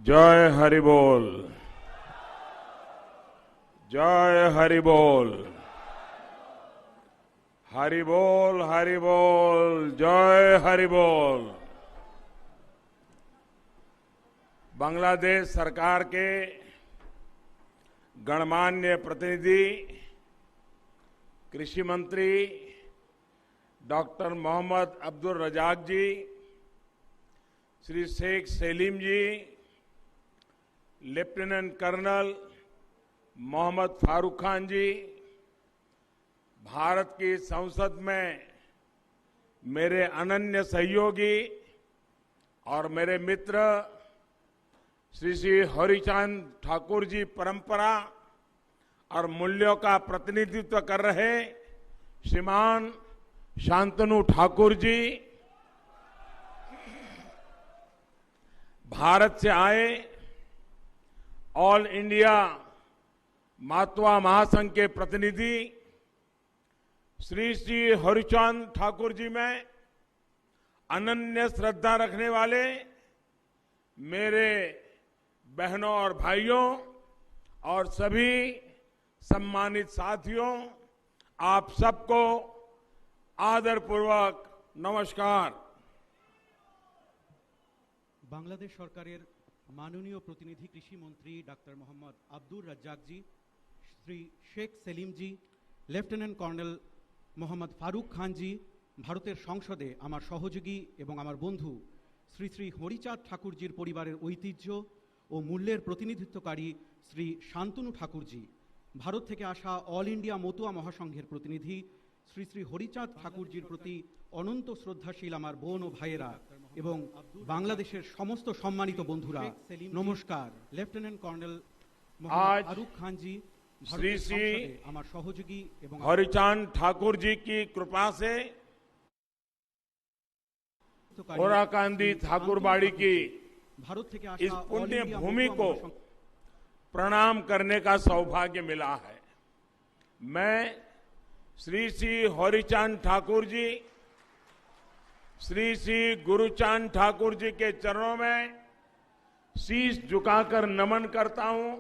जय हरि बोल, जय हरि बोल, हरि बोल, हरि बोल, जय हरि बोल। बांग्लादेश सरकार के गणमान्य प्रतिनिधि कृषि मंत्री डॉक्टर मोहम्मद अब्दुल रजाक जी, श्री शेख सलीम जी, लेफ्टिनेंट कर्नल मोहम्मद फारूक खान जी, भारत की संसद में मेरे अनन्य सहयोगी और मेरे मित्र श्री श्री हरिचांद ठाकुर जी, परंपरा और मूल्यों का प्रतिनिधित्व कर रहे श्रीमान शांतनु ठाकुर जी, भारत से आए ऑल इंडिया मातवा महासंघ के प्रतिनिधि श्री श्री हरिचांद ठाकुर जी में अनन्य श्रद्धा रखने वाले मेरे बहनों और भाइयों और सभी सम्मानित साथियों, आप सबको आदरपूर्वक नमस्कार। बांग्लादेश सरकारेर माननीय प्रतिनिधि कृषि मंत्री डॉक्टर मोहम्मद अब्दुल रज्जाक जी, श्री शेख सलीम जी, लेफ्टिनेंट कर्नल मोहम्मद फारूक खान जी, भारतेर संसदे आमार सहयोगी एवं आमार बंधु श्री श्री हरिचाँद ठाकुरजीर परिवारेर ऐतिह्य और मूल्येर प्रतिनिधित्वकारी श्री शांतनु ठाकुर जी, भारत थेके आसा ऑल इंडिया मतुआ महासंघेर प्रतिनिधि श्री श्री हरिचाँद ठाकुरजीर प्रति अनंत श्रद्धाशील आमार बोन और भाइयेरा एवं बांग्लादेशेर समस्त सम्मानित बंधुरा नमस्कार। लेफ्टिनेंट कर्नल मोहम्मद फारूक खान जी, श्री श्री आमार सहयोगी एवं हरिचांद ठाकुर जी की कृपा से ओराकांदी ठाकुरबाड़ी की भारत थेके इस आसा पुण्य भूमि को प्रणाम करने का सौभाग्य मिला है। मैं श्री श्री हरिचांद ठाकुर जी, श्री श्री गुरुचांद ठाकुर जी के चरणों में शीश झुकाकर नमन करता हूं।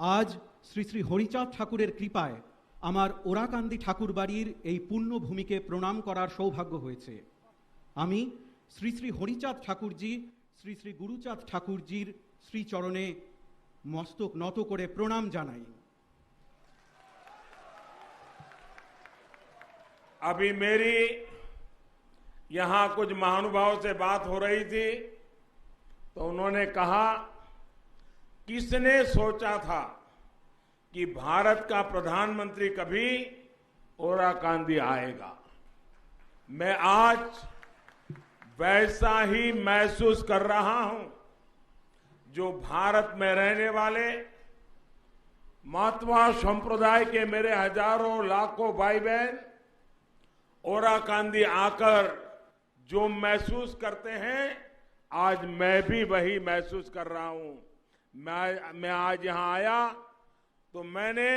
आज श्री श्री हरिचाँद ठाकुरेर कृपाय आमार ओराकांदी ठाकुर बाड़ीर এই पुण्य भूमिके प्रणाम करार सौभाग्य হয়েছে। আমি श्री श्री हरिचाँद ठाकुर जी, श्री श्री गुरुचाँद ठाकुर जीर श्रीचरणे मस्तक নত করে प्रणाम জানাই। अभी मेरी यहां कुछ महानुभावों से बात हो रही थी तो उन्होंने कहा, किसने सोचा था कि भारत का प्रधानमंत्री कभी ओराकांदी आएगा। मैं आज वैसा ही महसूस कर रहा हूं जो भारत में रहने वाले मातवा संप्रदाय के मेरे हजारों लाखों भाई बहन ओराकांदी आकर जो महसूस करते हैं, आज मैं भी वही महसूस कर रहा हूं। मैं आज यहां आया तो मैंने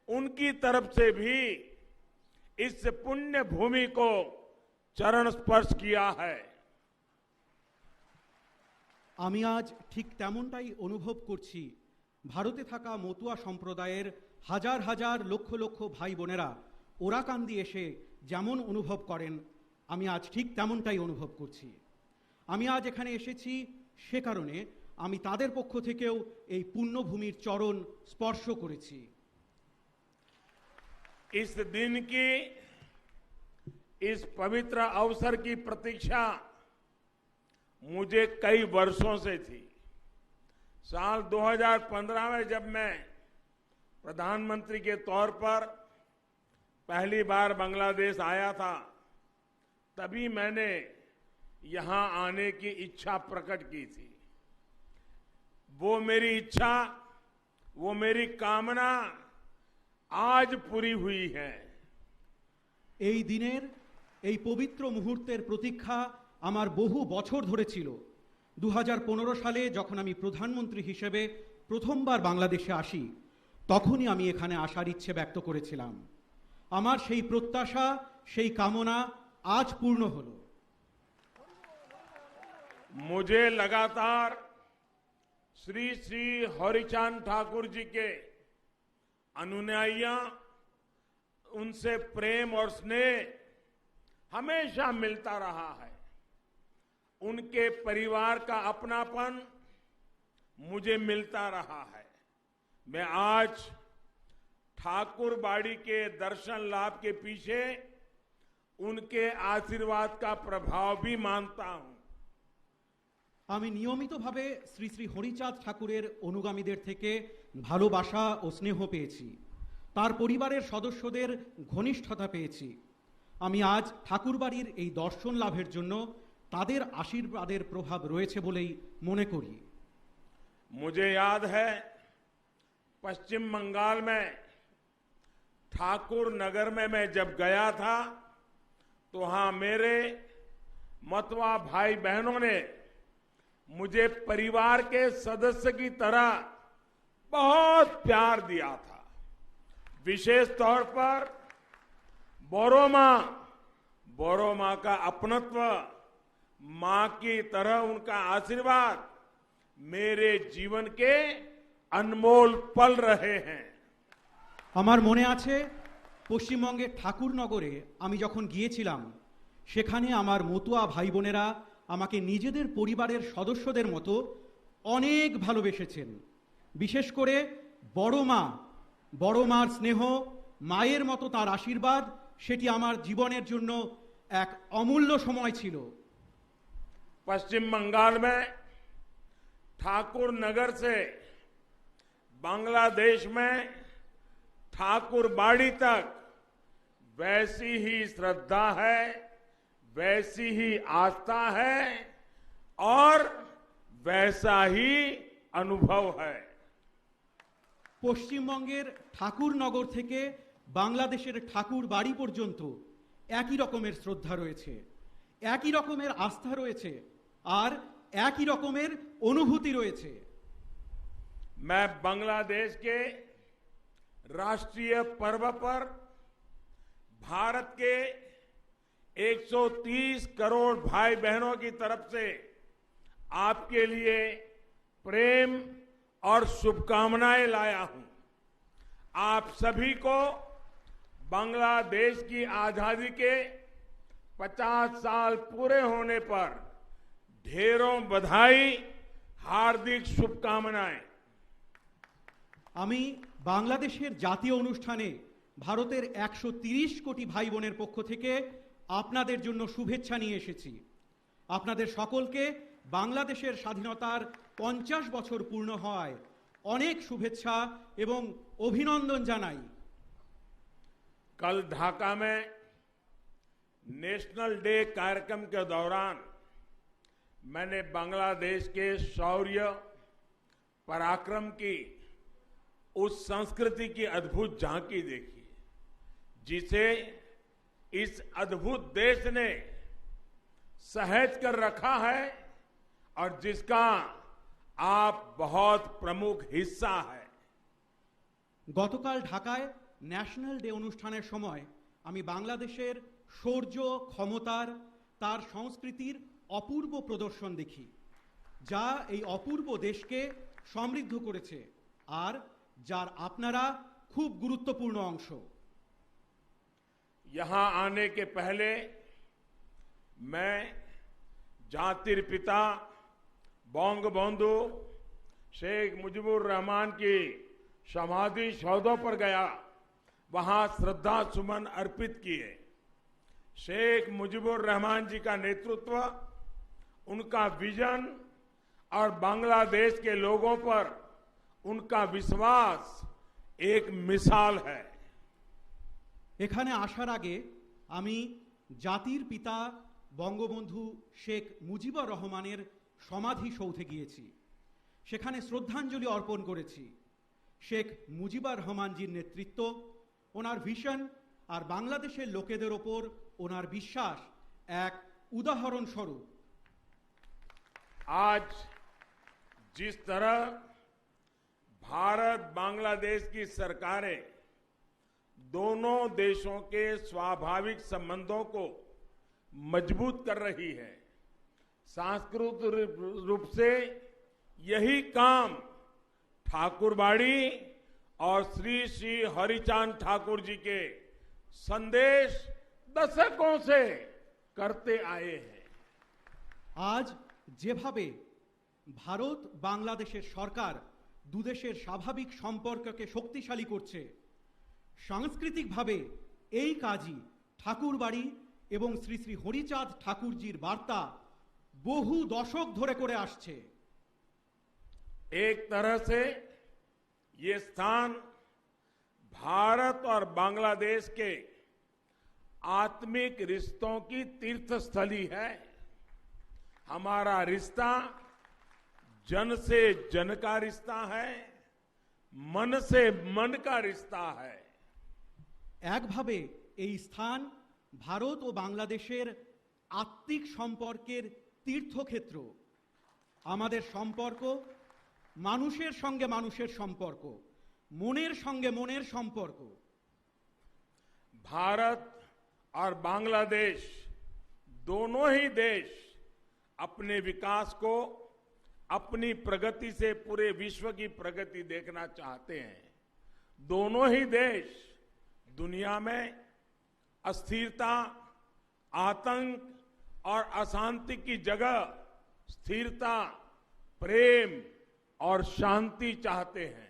उनकी तरफ से भी इस पुण्य भूमि को चरण स्पर्श किया है। আমি আজ ঠিক তেমনটাই অনুভব করছি। ভারতে থাকা মতুয়া সম্প্রদায়ের হাজার হাজার লক্ষ লক্ষ ভাই বোনেরা ওরাকান্দি এসে যেমন অনুভব করেন, আমি আজ ঠিক তেমনটাই অনুভব করছি। আমি আজ এখানে এসেছি সে কারণে আমি তাদের পক্ষ থেকেও এই পুণ্যভূমির চরণ স্পর্শ করেছি। इस दिन की, इस पवित्र अवसर की प्रतीक्षा मुझे कई वर्षों से थी। साल 2015 में जब मैं प्रधानमंत्री के तौर पर पहली बार बांग्लादेश आया था, तभी मैंने यहां आने की इच्छा प्रकट की थी। वो मेरी इच्छा, वो मेरी कामना आज पूरी हुई है। এই দিনের এই পবিত্র মুহূর্তের প্রতীক্ষা আমার বহু বছর ধরে ছিল। 2015 সালে যখন আমি প্রধানমন্ত্রী হিসেবে প্রথমবার বাংলাদেশে আসি, তখনই আমি এখানে আসার ইচ্ছে ব্যক্ত করেছিলাম। আমার সেই প্রত্যাশা, সেই কামনা আজ পূর্ণ হলো। मुझे लगातार श्री श्री हरिचांद ठाकुर जी के अनुयायियां, उनसे प्रेम और स्नेह हमेशा मिलता रहा है। उनके परिवार का अपनापन मुझे मिलता रहा है। मैं आज ठाकुरबाड़ी के दर्शन लाभ के पीछे उनके आशीर्वाद का प्रभाव भी मानता हूं। আমি নিয়মিতভাবে শ্রী শ্রী হরিচাঁদ ঠাকুরের অনুগামীদের থেকে ভালোবাসা ও স্নেহ পেয়েছি, তার পরিবারের সদস্যদের ঘনিষ্ঠতা পেয়েছি। আমি আজ ঠাকুরবাড়ির এই দর্শন লাভের জন্য তাদের আশীর্বাদের প্রভাব রয়েছে বলেই মনে করি। मुझे याद है पश्चिम बंगाल में ठाकुर नगर में मैं जब गया था तो वहां मेरे मतवा भाई बहनों ने मुझे परिवार के सदस्य की तरह बहुत प्यार दिया था। विशेष तौर पर बोरो मां का अपनत्व, मां की तरह उनका आशीर्वाद मेरे जीवन के अनमोल पल रहे हैं। আমার মনে আছে পশ্চিমবঙ্গের ঠাকুরনগরে আমি যখন গিয়েছিলাম, সেখানে আমার মতুয়া ভাই বোনেরা আমাকে নিজেদের পরিবারের সদস্যদের মতো অনেক ভালোবেসেছেন। বিশেষ করে বড় মার স্নেহ, মায়ের মতো তার আশীর্বাদ, সেটি আমার জীবনের জন্য এক অমূল্য সময় ছিল। पश्चिम बंगाल में ठाकुर नगर से बांग्लादेश में ठाकुरबाड़ी तक वैसी ही श्रद्धा है, वैसी ही आस्था है और वैसा ही अनुभव है। পশ্চিমবঙ্গের ঠাকুরনগর থেকে বাংলাদেশের ঠাকুরবাড়ি পর্যন্ত একই রকমের শ্রদ্ধা রয়েছে, একই রকমের আস্থা রয়েছে আর একই রকমের অনুভূতি রয়েছে। मैं बांग्लादेश के राष्ट्रीय पर्व पर भारत के 130 करोड़ भाई बहनों की तरफ से आपके लिए प्रेम और शुभकामनाएं लाया हूं। आप सभी को बांग्लादेश की आजादी के 50 साल पूरे होने पर ढेरों बधाई, हार्दिक शुभकामनाएं। আমি বাংলাদেশের জাতীয় অনুষ্ঠানে ভারতের 130 কোটি ভাই বোনের পক্ষ থেকে আপনাদের জন্য শুভেচ্ছা নিয়ে এসেছি। আপনাদের সকলকে বাংলাদেশের স্বাধীনতার 50 বছর পূর্ণ হওয়ায় অনেক শুভেচ্ছা এবং অভিনন্দন জানাই। कल ढाका में नेशनल डे कार्यक्रम के दौरान मैंने बांग्लादेश के शौर्य, पराक्रम की उस संस्कृति की अद्भुत झांकी देखी जिसे इस अद्भुत देश ने सहेज कर रखा है और जिसका आप बहुत प्रमुख हिस्सा है। গতকাল ঢাকায় ন্যাশনাল ডে অনুষ্ঠানের সময় আমি বাংলাদেশের শৌর্য, ক্ষমতার, তার সংস্কৃতির অপূর্ব প্রদর্শন দেখি, যা এই অপূর্ব দেশকে সমৃদ্ধ করেছে আর যার আপনারা খুব গুরুত্বপূর্ণ অংশ। यहां आने के पहले मैं जातिर पिता बंगबंधु शेख मुजीबुर रहमान की समाधि सौधों पर गया, वहां श्रद्धा सुमन अर्पित किए। शेख मुजीबुर रहमान जी का नेतृत्व, उनका विजन और बांग्लादेश के लोगों पर उनका विश्वास एक मिसाल है। এখানে আসার আগে আমি জাতির পিতা বঙ্গবন্ধু শেখ মুজিবুর রহমানের সমাধি সৌধে গিয়েছি, সেখানে শ্রদ্ধাঞ্জলি অর্পণ করেছি। শেখ মুজিবুর রহমানজির নেতৃত্ব, ওনার ভিশন আর বাংলাদেশের লোকেদের ওপর ওনার বিশ্বাস এক উদাহরণ স্বরূপ। आज जिस तरह भारत बांग्लादेश की सरकारें दोनों देशों के स्वाभाविक संबंधों को मजबूत कर रही है, सांस्कृतिक रूप से यही काम ठाकुरबाड़ी और श्री श्री हरिचांद ठाकुर जी के संदेश दशकों से करते आए हैं। আজ যেভাবে ভারত বাংলাদেশের সরকার দুদেশের স্বাভাবিক সম্পর্ককে শক্তিশালী করছে, সাংস্কৃতিকভাবে এই কাজই ঠাকুরবাড়ি এবং শ্রী শ্রী হরিচাঁদ ঠাকুরজির বার্তা বহু দশক ধরে করে আসছে। एक तरह से ये स्थान भारत और बांग्लादेश के आत्मिक रिश्तों की तीर्थस्थली है। हमारा रिश्ता जन से जन का रिश्ता है, मन से मन का रिश्ता है। একভাবে এই স্থান ভারত ও বাংলাদেশের আত্মিক সম্পর্কের তীর্থক্ষেত্র। আমাদের সম্পর্ক মানুষের সঙ্গে মানুষের সম্পর্ক, মনের সঙ্গে মনের সম্পর্ক। भारत और बांग्लादेश दोनों ही देश अपने विकास को अपनी प्रगति से पूरे विश्व की प्रगति देखना चाहते हैं। दोनों ही देश दुनिया में अस्थिरता, आतंक और अशांति की जगह स्थिरता, प्रेम और शांति चाहते हैं।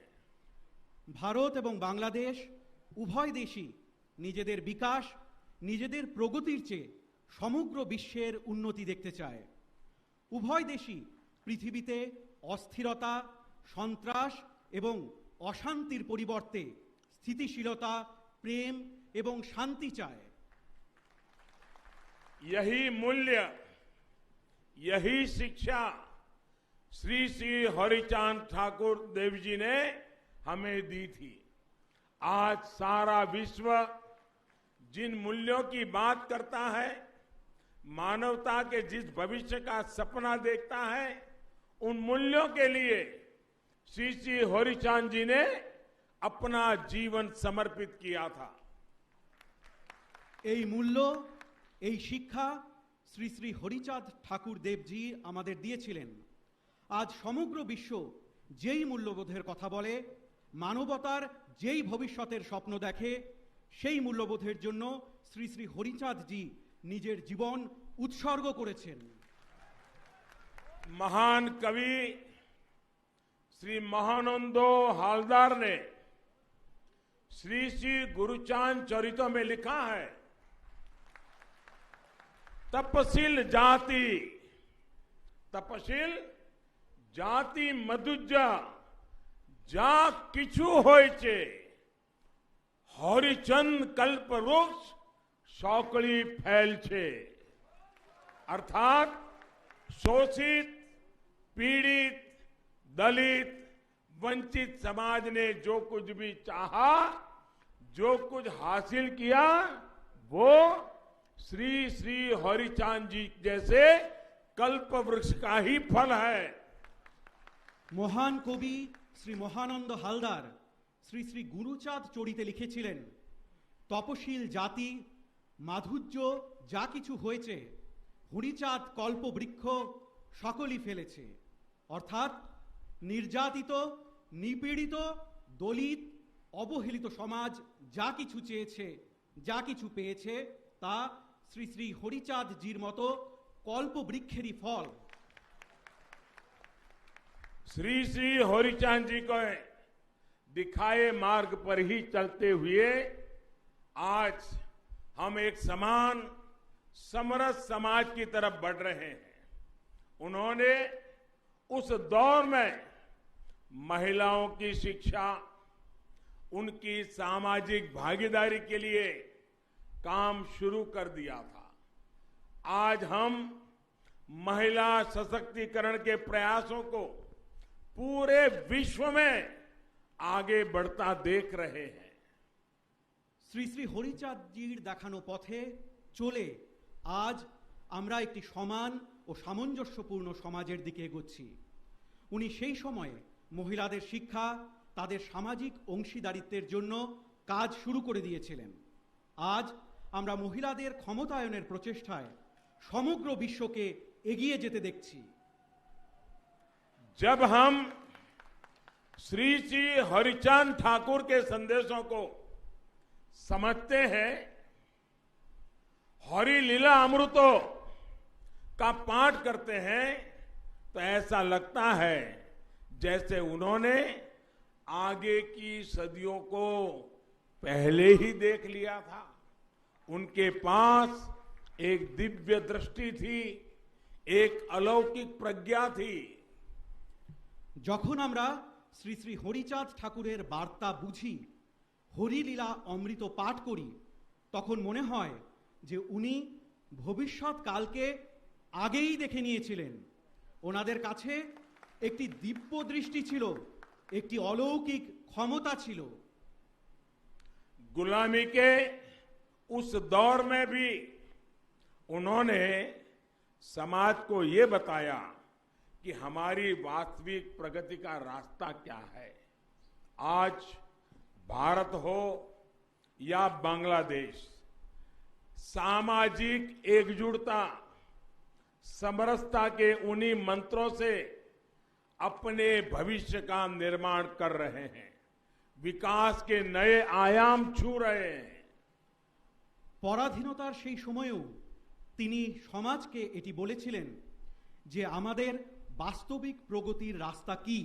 ভারত এবং বাংলাদেশ উভয় দেশই নিজেদের বিকাশ, নিজেদের প্রগতির চেয়ে সমগ্র বিশ্বের উন্নতি দেখতে চায়। উভয় দেশই পৃথিবীতে অস্থিরতা, সন্ত্রাস এবং অশান্তির পরিবর্তে স্থিতিশীলতা, প্রেম এবং শান্তি চায়। यही मूल्य, यही शिक्षा श्री श्री हरिचांद ठाकुर देव जी ने हमें दी थी। आज सारा विश्व जिन मूल्यों की बात करता है, मानवता के जिस भविष्य का सपना देखता है, उन मूल्यों के लिए श्री श्री हरिचांद जी ने अपना जीवन समर्पित किया था। এই মূল্য, এই শিক্ষা শ্রী শ্রী হরিচাঁদ ঠাকুর দেবজি আমাদের দিয়েছিলেন। আজ সমগ্র বিশ্ব যেই মূল্যবোধের কথা বলে, মানবতার যেই ভবিষ্যতের স্বপ্ন দেখে, সেই মূল্যবোধের জন্য শ্রী শ্রী হরিচাঁদজি নিজের জীবন উৎসর্গ করেছেন। महान कवि श्री महानंदो हालदार ने श्री श्री गुरुचांद चरितो में लिखा है, तपशील जाति मधुजा जा किछु होइचे, हरिचंद कल्प वृक्ष सौकड़ी फैल छे। अर्थात शोषित, पीड़ित, दलित, वंचित समाज ने जो कुछ भी चाहा, जो कुछ हासिल किया, वो श्री श्री हरिचांद जी जैसे कल्प वृक्ष का ही फल है। মহান কবি শ্রী মহানন্দ হালদার শ্রী শ্রী গুরুচাঁদ চরিতে লিখেছিলেন, তপশীল জাতি মাধুর্য যা কিছু হয়েছে, হরিচাঁদ কল্পবৃক্ষ সকলই ফেলেছে। অর্থাৎ নির্যাতিত, নিপীড়িত, দলিত, অবহেলিত সমাজ যা কিছু চেয়েছে, যা কিছু পেয়েছে, তা শ্রী শ্রী হরিচাঁদজির মতো কল্পবৃক্ষেরই ফল। श्री श्री हरिचांद जी को दिखाए मार्ग पर ही चलते हुए आज हम एक समान समरस समाज की तरफ बढ़ रहे हैं। उन्होंने उस दौर में महिलाओं की शिक्षा, उनकी सामाजिक भागीदारी के लिए काम शुरू कर दिया था। आज हम महिला सशक्तिकरण के प्रयासों को पूरे विश्व में आगे बढ़ता देख रहे हैं। শ্রী শ্রী হরিচাঁদজির দেখানো পথে চলে আজ আমরা একটি সমান ও সামঞ্জস্যপূর্ণ সমাজের দিকে এগোচ্ছি। উনি সেই সময়ে মহিলাদের শিক্ষা, তাদের সামাজিক অংশীদারিত্বের জন্য কাজ শুরু করে দিয়েছিলেন। আজ আমরা মহিলাদের ক্ষমতায়নের প্রচেষ্টায় সমগ্র বিশ্বকে এগিয়ে যেতে দেখছি। जब हम श्री श्री हरिचांद ठाकुर के संदेशों को समझते हैं, हरि लीला अमृतों का पाठ करते हैं, तो ऐसा लगता है जैसे उन्होंने आगे की सदियों को पहले ही देख लिया था। उनके पास एक दिव्य दृष्टि थी, एक अलौकिक प्रज्ञा थी। যখন আমরা শ্রী শ্রী হরিচাঁদ ঠাকুরের বার্তা বুঝি, হরিলীলা অমৃত পাঠ করি, তখন মনে হয় যে উনি ভবিষ্যৎ কালকে আগেই দেখে নিয়েছিলেন। ওনাদের কাছে একটি দিব্য দৃষ্টি ছিল, একটি অলৌকিক ক্ষমতা ছিল। गुलामी के उस दौर में भी उन्होंने समाज को ये बताया कि हमारी वास्तविक प्रगति का रास्ता क्या है। आज भारत हो या बांग्लादेश, सामाजिक एकजुटता, समरसता के उन्हीं मंत्रों से अपने भविष्य का निर्माण कर रहे हैं, विकास के नए आयाम छू रहे हैं। পরাধীনতার সেই সময়েও তিনি সমাজকে এটি বলেছিলেন যে আমাদের বাস্তবিক প্রগতির রাস্তা কি।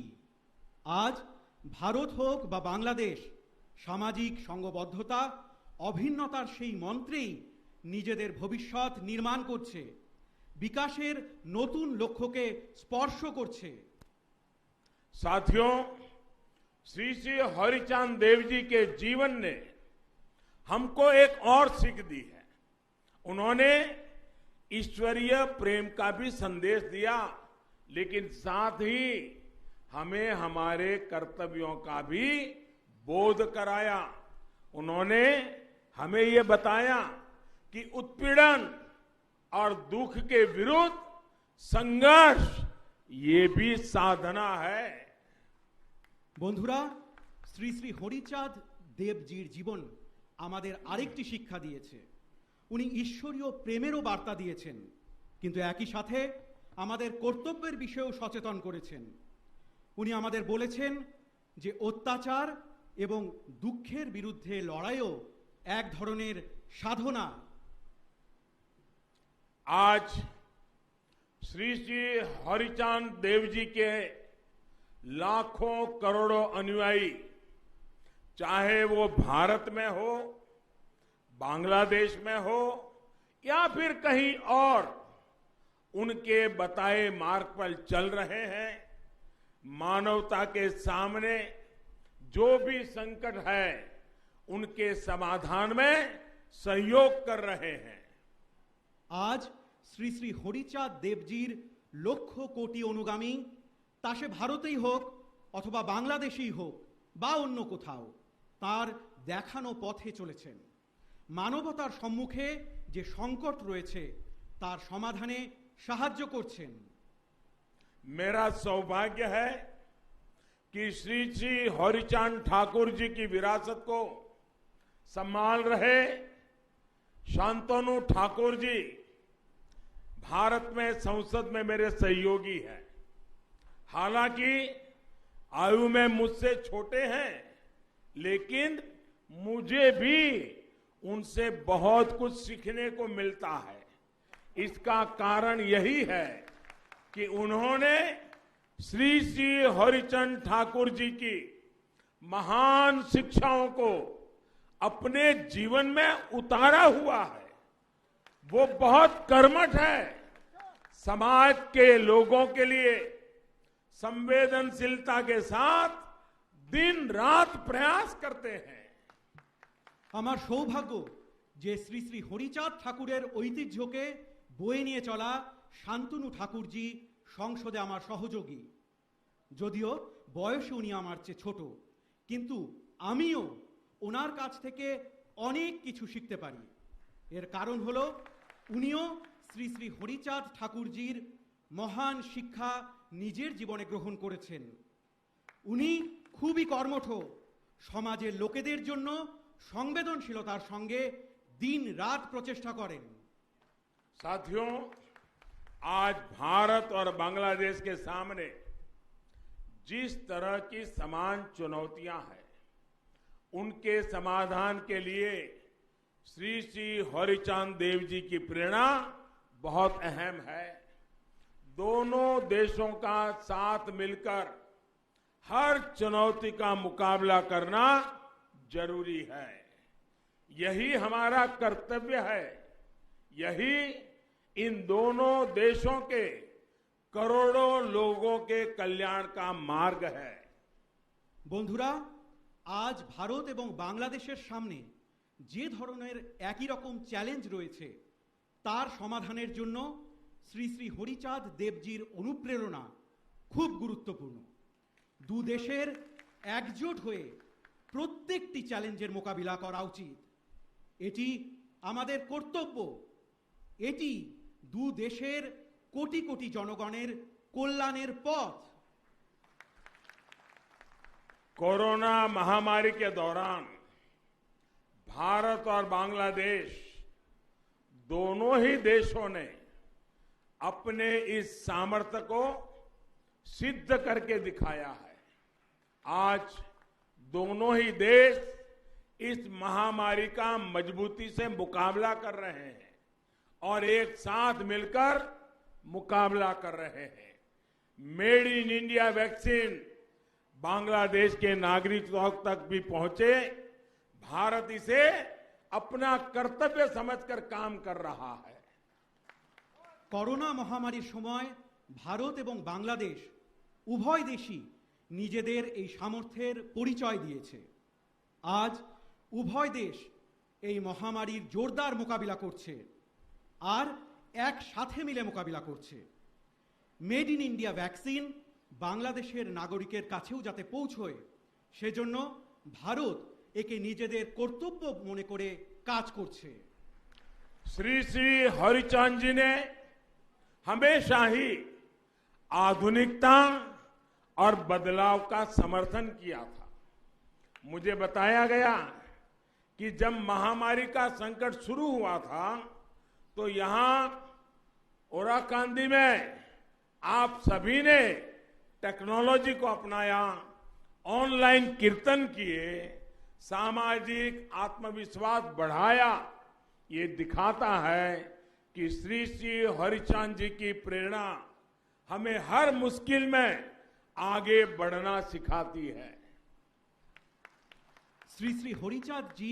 আজ ভারত হোক বা বাংলাদেশ, সামাজিক সংঘবদ্ধতা, অভিন্নতার সেই মন্ত্রেই নিজেদের ভবিষ্যৎ নির্মাণ করছে, বিকাশের নতুন লক্ষ্যকে স্পর্শ করছে। साथियों, श्री श्री हरिचांद देव जी के जीवन ने हमको एक और सीख दी है। उन्होंने ईश्वरीय प्रेम का भी संदेश दिया, लेकिन साथ ही हमें हमारे कर्तव्यों का भी बोध कराया। उन्होंने हमें ये बताया कि उत्पीड़न और दुख के विरुद्ध संघर्ष ये भी साधना है। বন্ধুরা, শ্রী শ্রী হরিচাঁদ দেবজির জীবন আমাদের আরেকটি শিক্ষা দিয়েছে। উনি ঈশ্বরীয় প্রেমেরও বার্তা দিয়েছেন, কিন্তু একই সাথে আমাদের কর্তব্যের বিষয়েও সচেতন করেছেন। উনি আমাদের বলেছেন যে অত্যাচার এবং দুঃখের বিরুদ্ধে লড়াইও এক ধরনের সাধনা। आज श्री श्री हरिचांद देव जी के लाखों करोड़ों अनुयायी, चाहे वो भारत में हो, बांग्लादेश में हो या फिर कहीं और, उनके बताए मार्ग पर चल रहे हैं। मानवता के सामने जो भी संकट है, उनके समाधान में सहयोग कर रहे हैं। আজ শ্রী শ্রী হরিচাঁদ দেবজির লক্ষ কোটি অনুগামী, তা সে ভারতেই হোক অথবা বাংলাদেশেই হোক বা অন্য কোথাও, তার দেখানো পথে চলেছেন। মানবতার সম্মুখে যে সংকট রয়েছে তার সমাধানে সাহায্য করছেন। मेरा सौभाग्य है कि श्री श्री हरिचांद ठाकुर जी की विरासत को संभाल रहे शांतनु ठाकुर जी भारत में संसद में मेरे सहयोगी हैं। हालांकि आयु में मुझसे छोटे हैं, लेकिन मुझे भी उनसे बहुत कुछ सीखने को मिलता है। इसका कारण यही है कि उन्होंने श्री श्री हरिचंद ठाकुर जी की महान शिक्षाओं को अपने जीवन में उतारा हुआ है। वो बहुत कर्मठ है, समाज के लोगों के लिए संवेदनशीलता के साथ दिन रात प्रयास करते हैं। আমার সৌভাগ্য যে শ্রী শ্রী হরিচাঁদ ঠাকুরের ঐতিহ্যকে বয়ে নিয়ে চলা শান্তনু ঠাকুরজি সংসদে আমার সহযোগী। যদিও বয়সে উনি আমার চেয়ে ছোট, কিন্তু আমিও ওনার কাছ থেকে অনেক কিছু শিখতে পারি। এর কারণ হলো উনিও শ্রী শ্রী হরিচাঁদ ঠাকুরজির মহান শিক্ষা নিজের জীবনে গ্রহণ করেছেন। উনি খুবই কর্মঠ, সমাজের লোকেদের জন্য সংবেদনশীলতার সঙ্গে দিন রাত প্রচেষ্টা করেন। साथियों, आज भारत और बांग्लादेश के सामने जिस तरह की समान चुनौतियां हैं, उनके समाधान के लिए श्री श्री हरिचांद देव जी की प्रेरणा बहुत अहम है। दोनों देशों का साथ मिलकर हर चुनौती का मुकाबला करना जरूरी है। यही हमारा कर्तव्य है। यही इन दोनों देशों के करोड़ों लोगों के कल्याण का मार्ग है। বন্ধুরা, আজ ভারত এবং বাংলাদেশের সামনে যে ধরনের একই রকম চ্যালেঞ্জ রয়েছে তার সমাধানের জন্য শ্রী শ্রী হরিচাঁদ দেবজির অনুপ্রেরণা খুব গুরুত্বপূর্ণ। দু দেশের একজোট হয়ে প্রত্যেকটি চ্যালেঞ্জের মোকাবিলা করা উচিত। এটি আমাদের কর্তব্য। এটি দু দেশের কোটি কোটি জনগণের কল্যাণের পথ। कोरोना महामारी के दौरान भारत और बांग्लादेश दोनों ही देशों ने अपने इस सामर्थ्य को सिद्ध करके दिखाया है। आज दोनों ही देश इस महामारी का मजबूती से मुकाबला कर रहे हैं और एक साथ मिलकर मुकाबला कर रहे हैं। Made in India vaccine Bangladesh के नागरिकों तक भी पहुंचे, भारत इसे अपना कर्तव्य समझकर काम कर रहा है। করোনা মহামারীর সময় ভারত এবং বাংলাদেশ উভয় দেশই নিজেদের এই সামর্থ্যের পরিচয় দিয়েছে। আজ উভয় দেশ এই মহামারীর জোরদার মোকাবিলা করছে আর একসাথে মিলে মোকাবিলা করছে। মেড ইন ইন্ডিয়া ভ্যাকসিন বাংলাদেশের নাগরিকের কাছেও যাতে পৌঁছয় সেজন্য ভারত একে নিজেদের কর্তব্য মনে করে কাজ করছে। श्री श्री हरिचांद जी ने हमेशा ही आधुनिकता और बदलाव का समर्थन किया था। मुझे बताया गया कि जब महामारी का संकट शुरू हुआ था तो यहां ओराकांदी में आप सभी ने टेक्नोलॉजी को अपनाया, ऑनलाइन कीर्तन किए, सामाजिक आत्मविश्वास बढ़ाया। ये दिखाता है कि श्री श्री हरिचांद जी की प्रेरणा हमें हर मुश्किल में आगे बढ़ना सिखाती है। শ্রী শ্রী হরিচাঁদ জি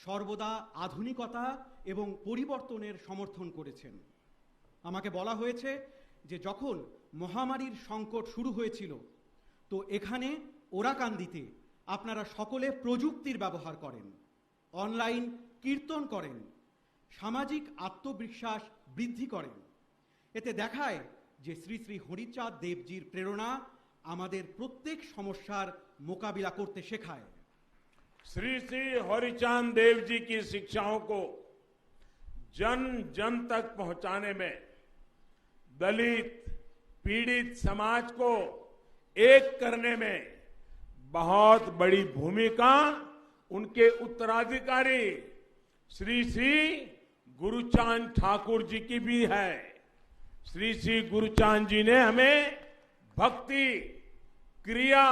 সর্বদা আধুনিকতা এবং পরিবর্তনের সমর্থন করেছেন। আমাকে বলা হয়েছে যে যখন মহামারীর সংকট শুরু হয়েছিল তো এখানে ওরাকান্দিতে আপনারা সকলে প্রযুক্তির ব্যবহার করেন, অনলাইন কীর্তন করেন, সামাজিক আত্মবিশ্বাস বৃদ্ধি করেন। এতে দেখায় যে শ্রী শ্রী হরিচাঁদ দেবজির প্রেরণা আমাদের প্রত্যেক সমস্যার মোকাবিলা করতে শেখায়। श्री श्री हरिचांद देव जी की शिक्षाओं को जन जन तक पहुंचाने में दलित पीड़ित समाज को एक करने में बहुत बड़ी भूमिका उनके उत्तराधिकारी श्री श्री गुरुचांद ठाकुर जी की भी है। श्री श्री गुरुचांद जी ने हमें भक्ति, क्रिया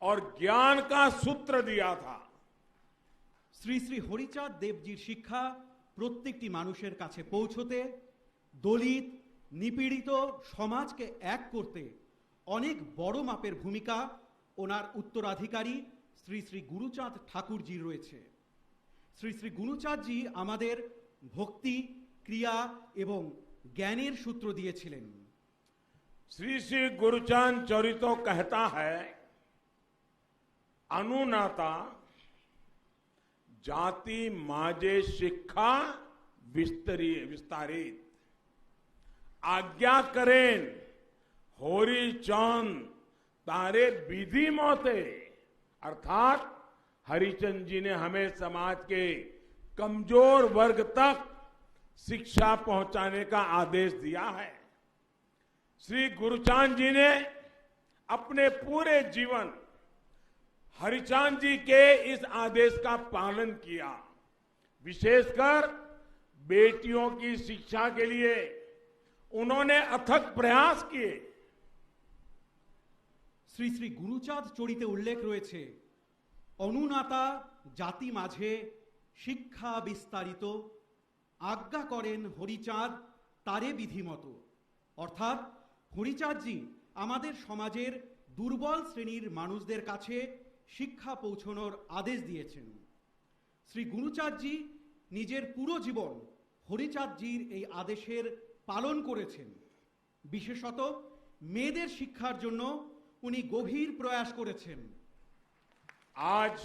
और ज्ञान का सूत्र दिया था। শ্রী শ্রী হরিচাঁদ দেবজির শিক্ষা প্রত্যেকটি মানুষের কাছে পৌঁছতে, দলিত নিপীড়িত সমাজকে এক করতে অনেক বড় মাপের ভূমিকা ওনার উত্তরাধিকারী শ্রী শ্রী গুরুচাঁদ ঠাকুরজির রয়েছে। শ্রী শ্রী গুরুচাঁদজি আমাদের ভক্তি, ক্রিয়া এবং জ্ঞানের সূত্র দিয়েছিলেন। श्री श्री गुरुचांद चरितो कहता है, अनुनाता जाति माजे शिक्षा विस्तारित आज्ञा करें होरी चांद तारे विधि मोते। अर्थात हरिचंद जी ने हमें समाज के कमजोर वर्ग तक शिक्षा पहुंचाने का आदेश दिया है। श्री गुरुचांद जी ने अपने पूरे जीवन हरिचांद जी के इस आदेश का पालन किया। विशेषकर बेटियों की शिक्षा के लिए उन्होंने अथक प्रयास किए। শ্রী শ্রী গুরুচাঁদ চরিতে উল্লেখ রয়েছে, অনুনাতা জাতি মাঝে শিক্ষা বিস্তারিত, আজ্ঞা করেন হরিচাঁদ তারে বিধিমতো। অর্থাৎ হরিচাঁদজি আমাদের সমাজের দুর্বল শ্রেণীর মানুষদের কাছে শিক্ষা পৌঁছানোর আদেশ দিয়েছেন। শ্রী গুরুচাঁদজি নিজের পুরো জীবন হরিচাঁদজির এই আদেশের পালন করেছেন। বিশেষত মেয়েদের শিক্ষার জন্য উনি গভীর প্রয়াস করেছেন। आज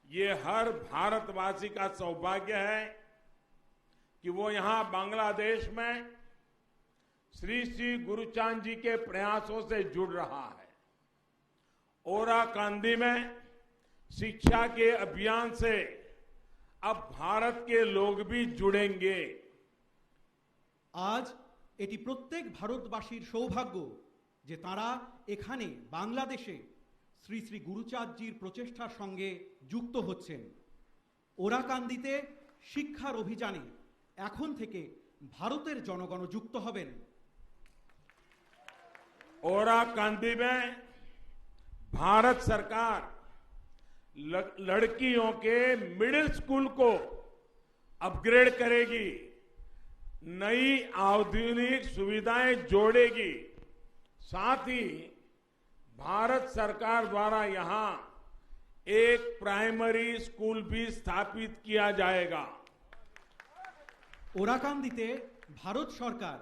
ये हर भारतवासी का सौभाग्य है कि वो यहां बांग्लादेश में श्री श्री गुरुचांद जी के प्रयासों से जुड़ रहा है। ओराकांदी में शिक्षा के अभियान से अब भारत के लोग भी जुड़ेंगे। আজ এটি প্রত্যেক ভারতবাসীর সৌভাগ্য যে তারা এখানে বাংলাদেশে শ্রী শ্রী গুরুচাঁদজির প্রচেষ্টার সঙ্গে যুক্ত হচ্ছেন। ওরাকান্দিতে শিক্ষার অভিযানে এখন থেকে ভারতের জনগণ যুক্ত হবেন। ओराकांदी में भारत सरकार लड़कियों के मिडिल स्कूल को अपग्रेड करेगी, नई आधुनिक सुविधाएं जोड़ेगी। साथ ही भारत सरकार द्वारा यहां एक प्राइमरी स्कूल भी स्थापित किया जाएगा। ওরাকান্দিতে ভারত সরকার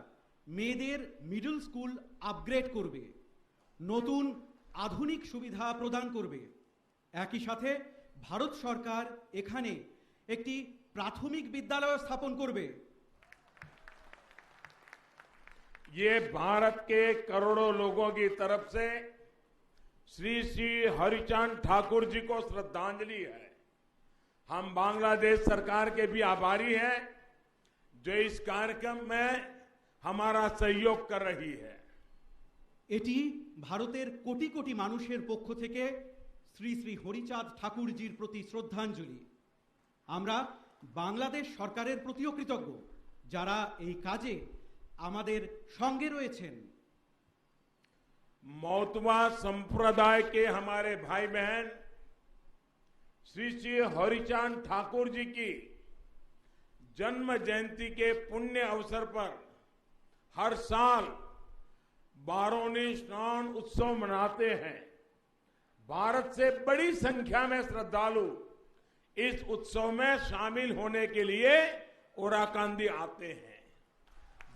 মেয়েদের মিডল স্কুল আপগ্রেড করবে, নতুন আধুনিক সুবিধা প্রদান করবে। একই সাথে ভারত সরকার এখানে একটি প্রাথমিক বিদ্যালয় স্থাপন করবে। ये भारत के करोड़ों लोगों की तरफ से श्री श्री हरिचांद ठाकुर जी को श्रद्धांजलि है। हम बांग्लादेश सरकार के भी आभारी हैं जो इस कार्यक्रम में हमारा सहयोग कर रही है। এটি ভারতের কোটি কোটি মানুষের পক্ষ থেকে শ্রী শ্রী হরিচাঁদ ঠাকুরজির প্রতি শ্রদ্ধাঞ্জলি। আমরা বাংলাদেশ সরকারের প্রতিও কৃতজ্ঞ যারা এই কাজে আমাদের সঙ্গে রয়েছেন। मौतवा संप्रदाय के हमारे भाई बहन श्री श्री हरिचांद ठाकुर जी की जन्म जयंती के पुण्य अवसर पर हर साल बारोनी स्नान उत्सव मनाते हैं। भारत से बड़ी संख्या में श्रद्धालु इस उत्सव में शामिल होने के लिए ओराकांदी आते हैं।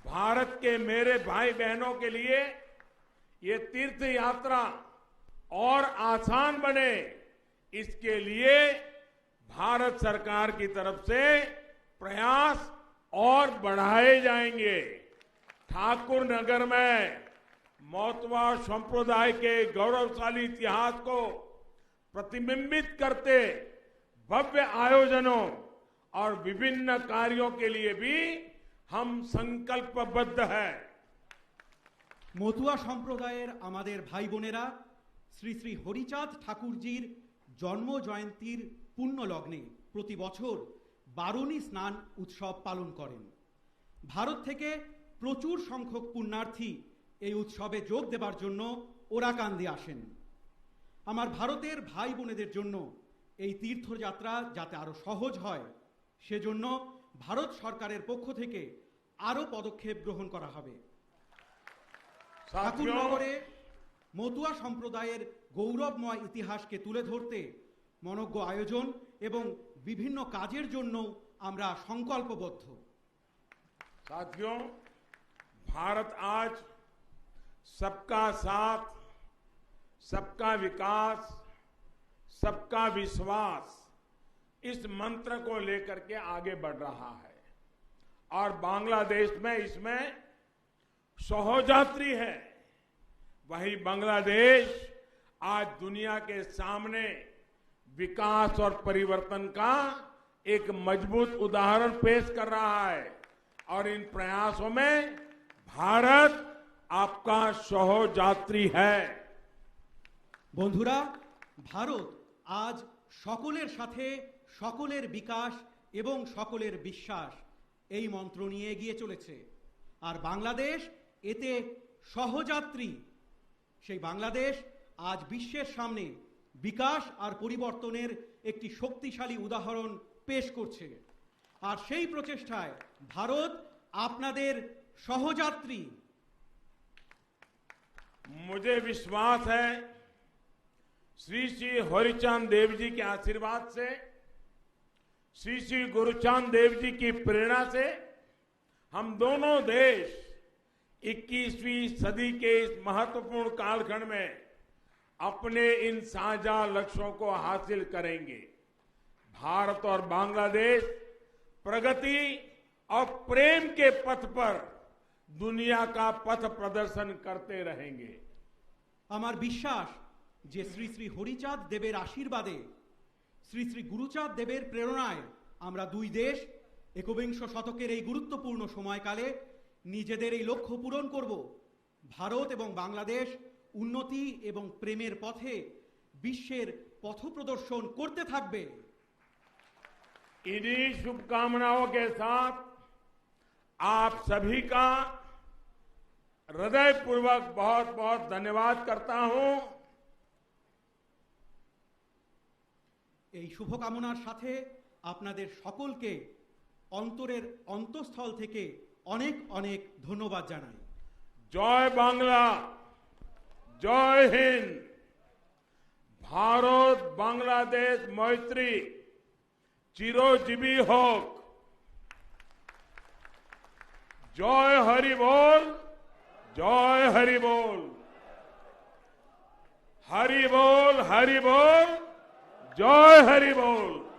भारत के मेरे भाई बहनों के लिए ये तीर्थ यात्रा और आसान बने, इसके लिए भारत सरकार की तरफ से प्रयास और बढ़ाए जाएंगे। ठाकुर नगर में मौतवा संप्रदाय के गौरवशाली इतिहास को प्रतिबिंबित करते भव्य आयोजनों और विभिन्न कार्यों के लिए भी हम संकल्पबद्ध हैं। মতুয়া সম্প্রদায়ের আমাদের ভাই বোনেরা শ্রী শ্রী হরিচাঁদ ঠাকুরজির জন্ম জয়ন্তীর পুণ্য লগ্নে প্রতি বছর বারুণী স্নান উৎসব পালন করেন। ভারত থেকে প্রচুর সংখ্যক পুণ্যার্থী এই উৎসবে যোগ দেবার জন্য ওরাকান্দি আসেন। আমার ভারতের ভাই বোনেদের জন্য এই তীর্থযাত্রা যাতে আরো সহজ হয় সেজন্য ভারত সরকারের পক্ষ থেকে আরো পদক্ষেপ গ্রহণ করা হবে। ঠাকুরনগরে মতুয়া সম্প্রদায়ের গৌরবময় ইতিহাসকে তুলে ধরতে মনজ্ঞ আয়োজন এবং বিভিন্ন কাজের জন্য আমরা সংকল্পবদ্ধ। साथियों, भारत आज सबका साथ, सबका विकास, सबका विश्वास इस मंत्र को लेकर के आगे बढ़ रहा है और बांग्लादेश में इसमें सहोजात्री है। वही बांग्लादेश आज दुनिया के सामने विकास और परिवर्तन का एक मजबूत उदाहरण पेश कर रहा है और इन प्रयासों में भारत आपका सहोजात्री है। বন্ধুরা, ভারত আজ সকলের সাথে সকলের বিকাশ এবং সকলের বিশ্বাস এই মন্ত্র নিয়ে এগিয়ে চলেছে। আর বাংলাদেশ এতে সহযাত্রী। সেই বাংলাদেশ আজ বিশ্বের সামনে বিকাশ আর পরিবর্তনের একটি শক্তিশালী উদাহরণ পেশ করছে। আর সেই প্রচেষ্টায় ভারত আপনাদের সহযাত্রী। मुझे विश्वास है श्री श्री हरिचांद देव जी के आशीर्वाद से, श्री श्री गुरुचांद देव जी की प्रेरणा से हम दोनों देश 21वीं सदी के इस महत्वपूर्ण कालखंड में अपने इन साझा लक्ष्यों को हासिल करेंगे। भारत और बांग्लादेश प्रगति और प्रेम के पथ पर दुनिया का पथ प्रदर्शन करते रहेंगे। আমার বিশ্বাস যে শ্রী শ্রী হরিচাঁদ দেবের আশীর্বাদে, শ্রী শ্রী গুরুচাঁদ দেবের প্রেরণায় আমরা দুই দেশ একবিংশ শতকের এই গুরুত্বপূর্ণ সময়কালে নিজেদের এই লক্ষ্য পূরণ করব। ভারত এবং বাংলাদেশ উন্নতি এবং প্রেমের পথে বিশ্বের পথপ্রদর্শন করতে থাকবে। इन्हीं शुभकामनाओं के साथ आप सभी का हृदयपूर्वक बहुत बहुत धन्यवाद करता हूं। এই শুভকামনার সাথে আপনাদের সকলকে অন্তরের অন্তঃস্থল থেকে অনেক অনেক ধন্যবাদ জানাই। জয় বাংলা, জয় হিন্দ। ভারত বাংলাদেশ মৈত্রী চিরজীবী হোক। জয় হরি বল, জয় হরি বল, হরি বল, হরি বল, জয় হরি বল।